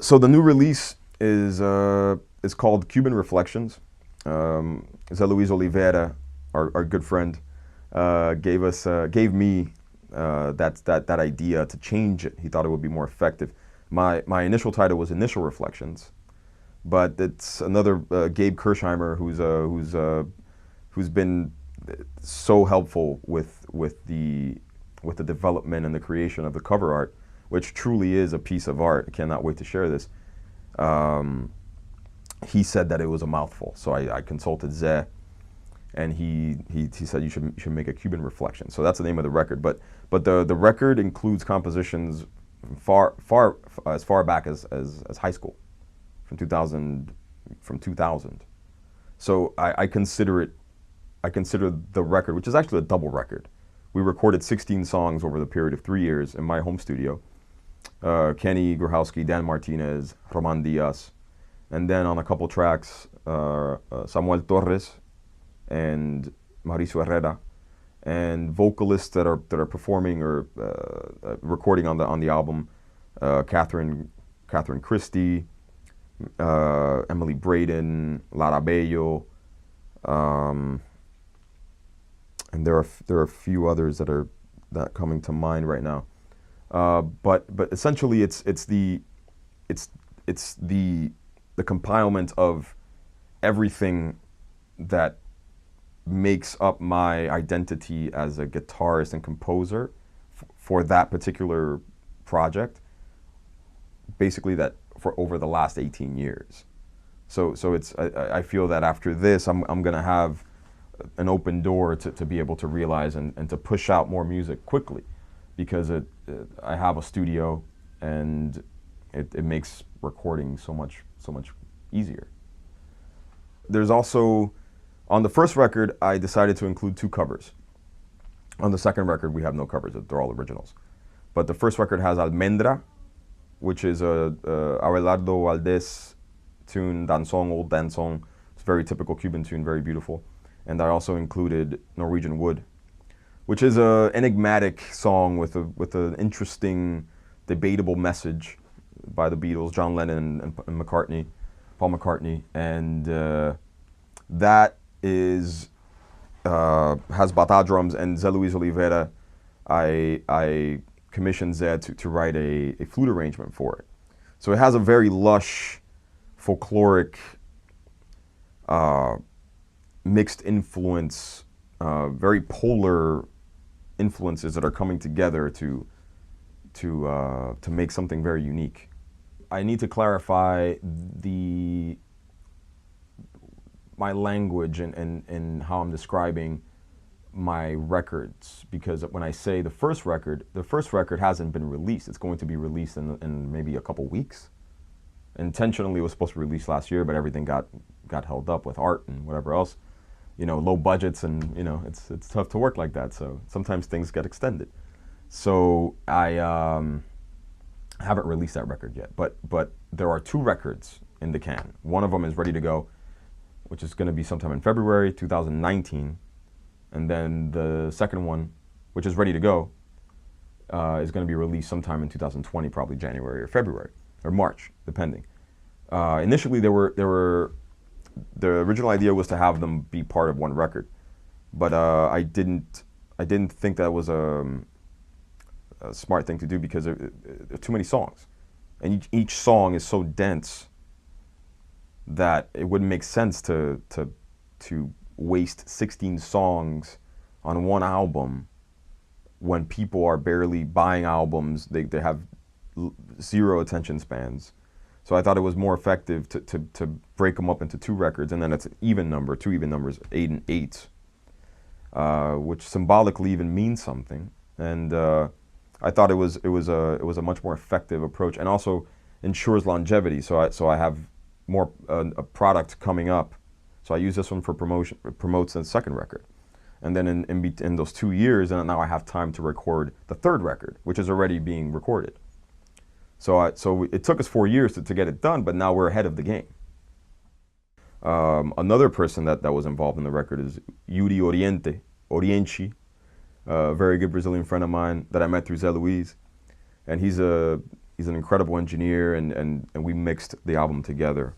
So the new release is called Cuban Reflections. Zé Luis Oliveira, our good friend, gave me that idea to change it. He thought it would be more effective. My initial title was Initial Reflections, but it's another Gabe Kirshheimer who's been so helpful with the development and the creation of the cover art, which truly is a piece of art. I cannot wait to share this. He said that it was a mouthful, so I consulted Zé, and he said you should make a Cuban Reflection. So that's the name of the record. But the record includes compositions as far back as high school, from 2000. So I consider the record, which is actually a double record. We recorded 16 songs over the period of 3 years in my home studio. Kenny Grohowski, Dan Martinez, Roman Diaz, and then on a couple tracks, Samuel Torres and Mauricio Herrera, and vocalists that are performing or recording on the album, Catherine Christie, Emily Braden, Lara Bello, and there are a few others that are not coming to mind right now. But essentially it's the compilement of everything that makes up my identity as a guitarist and composer for that particular project, basically that for over the last 18 years. So I feel that after this I'm gonna have an open door to be able to realize and to push out more music quickly, because I have a studio and it makes recording so much easier. There's also, on the first record, I decided to include 2 covers. On the second record, we have no covers; they're all originals. But the first record has Almendra, which is a Abelardo Valdés tune, danzón, old danzón. It's a very typical Cuban tune, very beautiful. And I also included Norwegian Wood, which is an enigmatic song with an interesting, debatable message by the Beatles, John Lennon and Paul McCartney, and that has bata drums. And Zé Luis Oliveira, I commissioned Zé to write a flute arrangement for it. So it has a very lush, folkloric, mixed influence, very polar influences that are coming together to make something very unique. I need to clarify my language and how I'm describing my records, because when I say the first record hasn't been released. It's going to be released in maybe a couple weeks. Intentionally, it was supposed to be released last year, but everything got held up with art and whatever else. You know, low budgets, and you know, it's tough to work like that. So sometimes things get extended. So I haven't released that record yet, but there are 2 records in the can. One of them is ready to go, which is going to be sometime in February 2019, and then the second one, which is ready to go, is going to be released sometime in 2020, probably January or February or March, depending. Initially, the original idea was to have them be part of one record, but I didn't think that was a smart thing to do, because there are too many songs, and each song is so dense that it wouldn't make sense to waste 16 songs on one album when people are barely buying albums. They have 0 attention spans. So I thought it was more effective to break them up into 2 records, and then it's an even number, 2 even numbers, 8 and 8, which symbolically even means something. And I thought it was a much more effective approach, and also ensures longevity. So I have more a product coming up. So I use this one for promotion, promotes the second record, and then in those 2 years, and now I have time to record the third record, which is already being recorded. So it took us 4 years to get it done, but now we're ahead of the game. Another person that was involved in the record is Yuri Orienci, a very good Brazilian friend of mine that I met through Zé Luis. And he's a He's an incredible engineer, and we mixed the album together.